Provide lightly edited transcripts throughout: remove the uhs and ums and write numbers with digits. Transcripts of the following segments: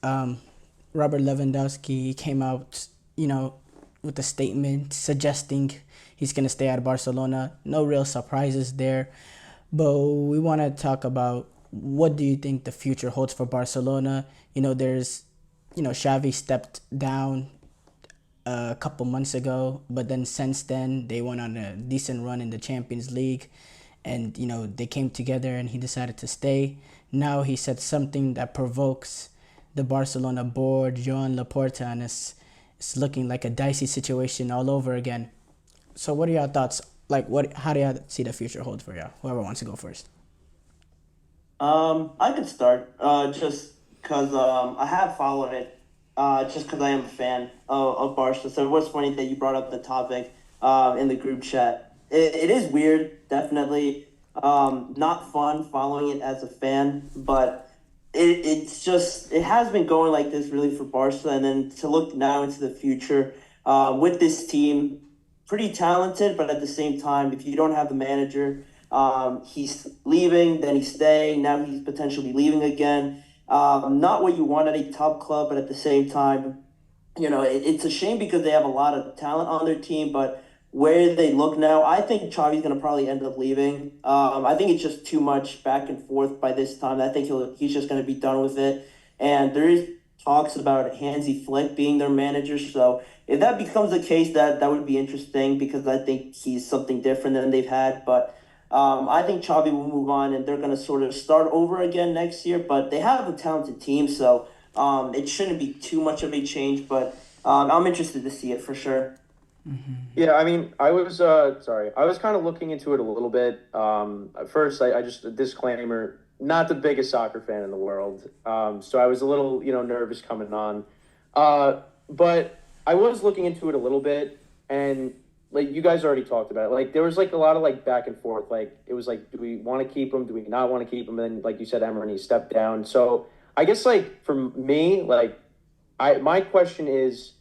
um, Robert Lewandowski came out, with a statement suggesting he's going to stay at Barcelona. No real surprises there. But we want to talk about what do you think the future holds for Barcelona? Xavi stepped down a couple months ago, but then since then they went on a decent run in the Champions League, and they came together and he decided to stay. Now he said something that provokes the Barcelona board, Joan Laporta, and it's looking like a dicey situation all over again. So what are your thoughts? Like, how do you see the future hold for you? Whoever wants to go first. I could start just because I have followed it just because I am a fan of Barca. So it was funny that you brought up the topic in the group chat. It is weird, definitely. Not fun following it as a fan, but it has been going like this really for Barca. And then to look now into the future with this team, pretty talented, but at the same time, if you don't have the manager, he's leaving, then he's staying. Now he's potentially leaving again. Not what you want at a top club, but at the same time, it's a shame because they have a lot of talent on their team. But where they look now, I think Xavi's going to probably end up leaving. I think it's just too much back and forth by this time. I think he's just going to be done with it. And there is talks about Hansi Flick being their manager. So if that becomes the case, that would be interesting because I think he's something different than they've had. But I think Xavi will move on, and they're going to sort of start over again next year. But they have a talented team, so it shouldn't be too much of a change. But I'm interested to see it for sure. Yeah, I mean, I was kind of looking into it a little bit. At first, I just a disclaimer, not the biggest soccer fan in the world. So I was a little, nervous coming on. But I was looking into it a little bit, and like you guys already talked about it. Like there was like a lot of like back and forth. Like it was like, do we want to keep him? Do we not want to keep him? And then, like you said, Emran, he stepped down. So I guess like for me, like my question is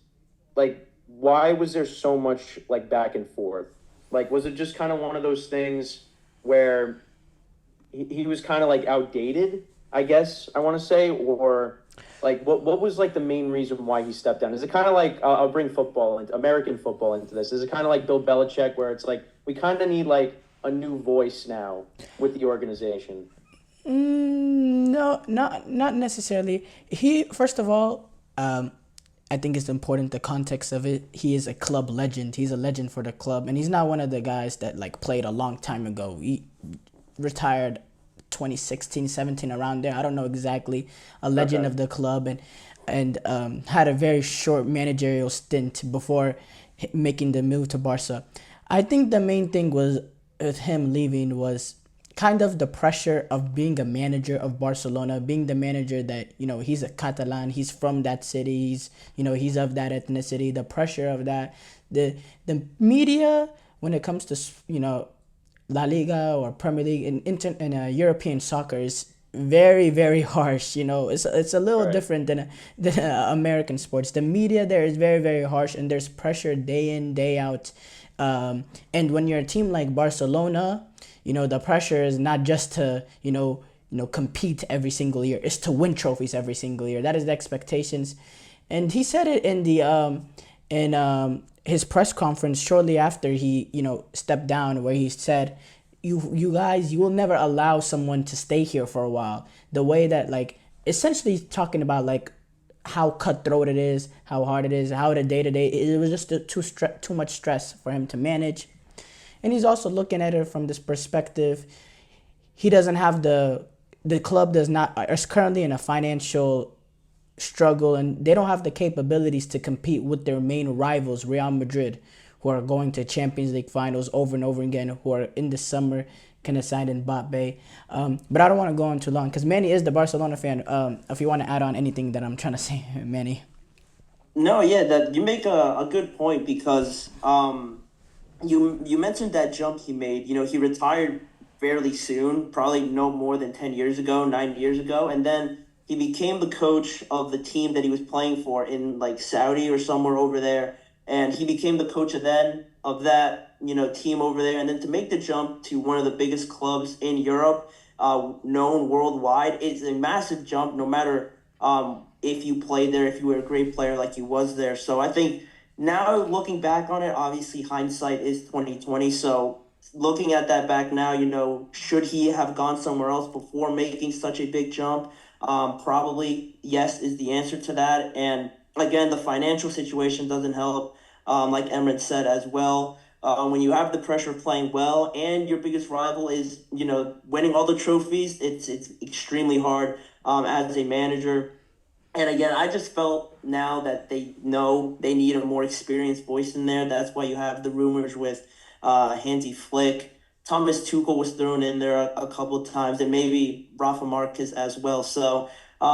like why was there so much like back and forth? Like was it just kind of one of those things where he was kind of like outdated, I guess I want to say, or like what was like the main reason why he stepped down? Is it kind of like I'll bring football into American football into this? Is it kind of like Bill Belichick where it's like we kind of need like a new voice now with the organization? No, not necessarily. He first of all, I think it's important the context of it. He is a club legend. He's a legend for the club, and he's not one of the guys that like played a long time ago. He retired 2016, 17 around there. I don't know exactly. A legend Okay. of the club, and had a very short managerial stint before making the move to Barca. I think the main thing was with him leaving was kind of the pressure of being a manager of Barcelona, being the manager that, he's a Catalan, he's from that city, he's of that ethnicity, the pressure of that. The media, when it comes to, La Liga or Premier League in European soccer is very very harsh. It's a little Right. different than American sports. The media there is very very harsh, and there's pressure day in day out. And when you're a team like Barcelona, the pressure is not just to compete every single year. It's to win trophies every single year. That is the expectations, and he said it in his press conference shortly after he stepped down, where he said, "You guys, you will never allow someone to stay here for a while." The way that like essentially talking about like how cutthroat it is, how hard it is, how the day to day. It was just too much stress for him to manage, and he's also looking at it from this perspective. He doesn't have the club does not is currently in a financial struggle, and they don't have the capabilities to compete with their main rivals, Real Madrid, who are going to Champions League finals over and over again, who are in the summer kind of signed Mbappe. But I don't want to go on too long because Manny is the Barcelona fan. If you want to add on anything that I'm trying to say, Manny. No, yeah, that you make a good point because you mentioned that jump he made. He retired fairly soon, probably no more than 10 years ago, 9 years ago, and then he became the coach of the team that he was playing for in like Saudi or somewhere over there, and he became the coach of that team over there, and then to make the jump to one of the biggest clubs in Europe, known worldwide, it's a massive jump. No matter if you played there, if you were a great player like he was there. So I think now looking back on it, obviously hindsight is 2020. So looking at that back now, should he have gone somewhere else before making such a big jump? Probably yes is the answer to that. And again, the financial situation doesn't help, like Emran said as well. When you have the pressure of playing well and your biggest rival is, winning all the trophies, it's extremely hard as a manager. And again, I just felt now that they know they need a more experienced voice in there. That's why you have the rumors with Hansi Flick. Thomas Tuchel was thrown in there a couple of times, and maybe Rafa Marquez as well. So,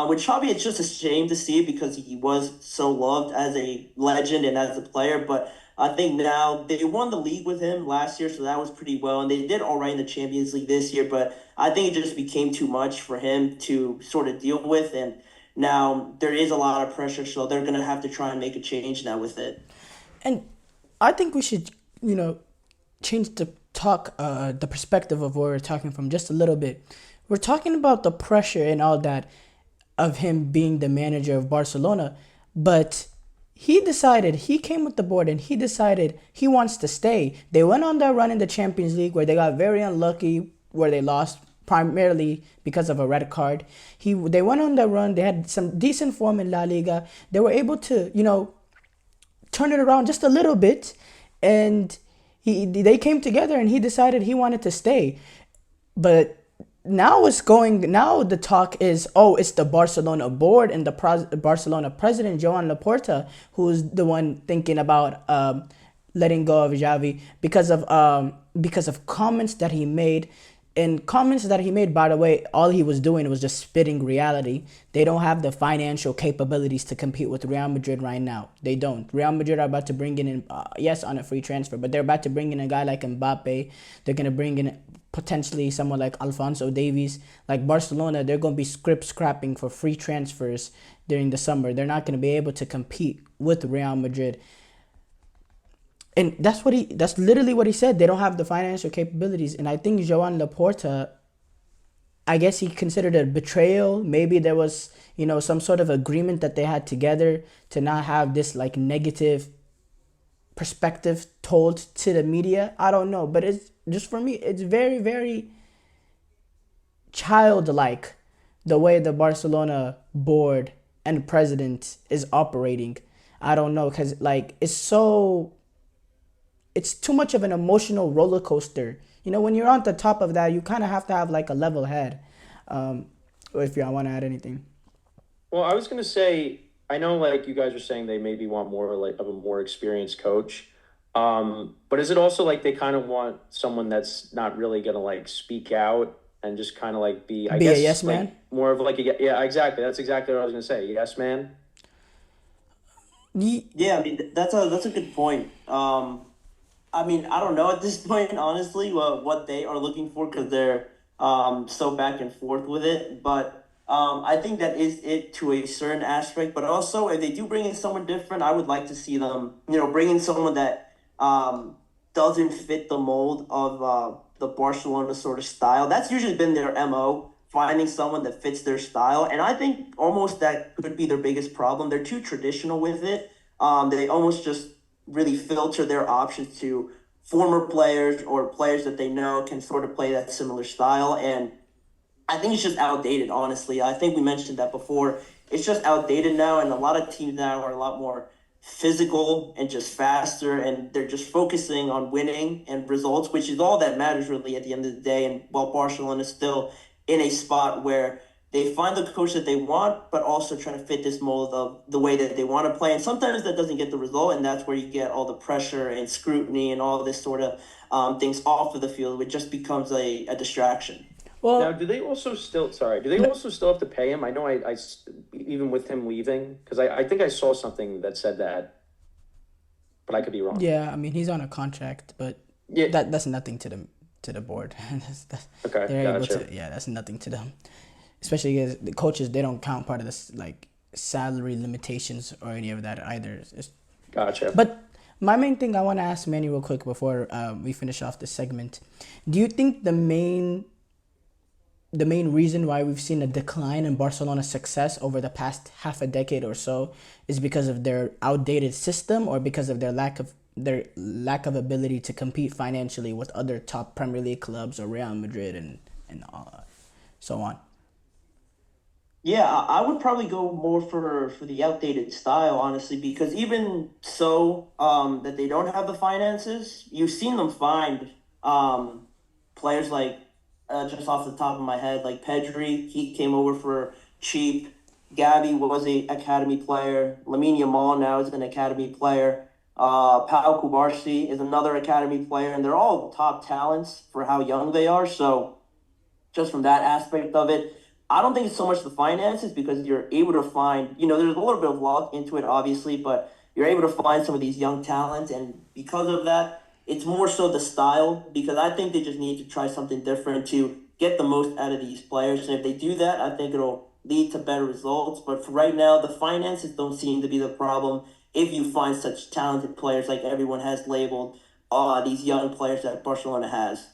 with Xavi, it's just a shame to see because he was so loved as a legend and as a player. But I think now they won the league with him last year, so that was pretty well. And they did all right in the Champions League this year, but I think it just became too much for him to sort of deal with. And now there is a lot of pressure, so they're going to have to try and make a change now with it. And I think we should, change the perspective of where we're talking from just a little bit. We're talking about the pressure and all that of him being the manager of Barcelona, but he came with the board and he decided he wants to stay. They went on that run in the Champions League where they got very unlucky, where they lost primarily because of a red card. They went on that run. They had some decent form in La Liga. They were able to, turn it around just a little bit, and they came together and he decided he wanted to stay. But now the talk is, it's the Barcelona board and the Barcelona president, Joan Laporta, who's the one thinking about letting go of Xavi because of comments that he made. And comments that he made, by the way, all he was doing was just spitting reality. They don't have the financial capabilities to compete with Real Madrid right now. They don't. Real Madrid are about to bring in, yes, on a free transfer, but they're about to bring in a guy like Mbappe. They're going to bring in potentially someone like Alphonso Davies. Like Barcelona, they're going to be scrapping for free transfers during the summer. They're not going to be able to compete with Real Madrid. And that's literally what he said. They don't have the financial capabilities. And I think Joan Laporta, I guess he considered it a betrayal. Maybe there was, some sort of agreement that they had together to not have this like negative perspective told to the media. I don't know. But it's just, for me, it's very, very childlike the way the Barcelona board and president is operating. I don't know, because it's too much of an emotional roller coaster. When you're on the top of that, you kind of have to have like a level head. If you want to add anything. Well, I was going to say, I know like you guys are saying they maybe want more like of a more experienced coach. But is it also like they kind of want someone that's not really going to like speak out and just kind of like be a yes man? More of like yeah, exactly. That's exactly what I was going to say. Yes man. Yeah, I mean, that's a good point. I don't know at this point, honestly, what they are looking for because they're so back and forth with it. But I think that is it to a certain aspect. But also, if they do bring in someone different, I would like to see them, bring in someone that doesn't fit the mold of the Barcelona sort of style. That's usually been their MO, finding someone that fits their style. And I think almost that could be their biggest problem. They're too traditional with it. They almost just really filter their options to former players or players that they know can sort of play that similar style. And I think it's just outdated, honestly. I think we mentioned that before. It's just outdated now, and a lot of teams now are a lot more physical and just faster, and they're just focusing on winning and results, which is all that matters really at the end of the day. And while Barcelona is still in a spot where they find the coach that they want, but also trying to fit this mold of the way that they want to play. And sometimes that doesn't get the result, and that's where you get all the pressure and scrutiny and all this sort of things off of the field, which just becomes a distraction. Well, now, do they also still have to pay him? I know I even with him leaving, because I think I saw something that said that, but I could be wrong. Yeah, I mean, he's on a contract, but yeah, that's nothing to the board. Okay, they're gotcha. able to, that's nothing to them. Especially because the coaches, they don't count part of this like salary limitations or any of that either. Gotcha. But my main thing I want to ask Manny real quick before we finish off this segment. Do you think the main the main reason why we've seen a decline in Barcelona's success over the past half a decade or so is because of their outdated system or because of their lack of ability to compete financially with other top Premier League clubs or Real Madrid and so on. Yeah, I would probably go more for the outdated style, honestly, because even so, that they don't have the finances, you've seen them find players like just off the top of my head, like Pedri, he came over for cheap. Gavi was a academy player. Lamine Yamal now is an academy player. Pau Kubarsi is another academy player, and they're all top talents for how young they are. So just from that aspect of it. I don't think it's so much the finances because you're able to find, there's a little bit of luck into it, obviously, but you're able to find some of these young talents. And because of that, it's more so the style because I think they just need to try something different to get the most out of these players. And if they do that, I think it'll lead to better results. But for right now, the finances don't seem to be the problem if you find such talented players like everyone has labeled these young players that Barcelona has.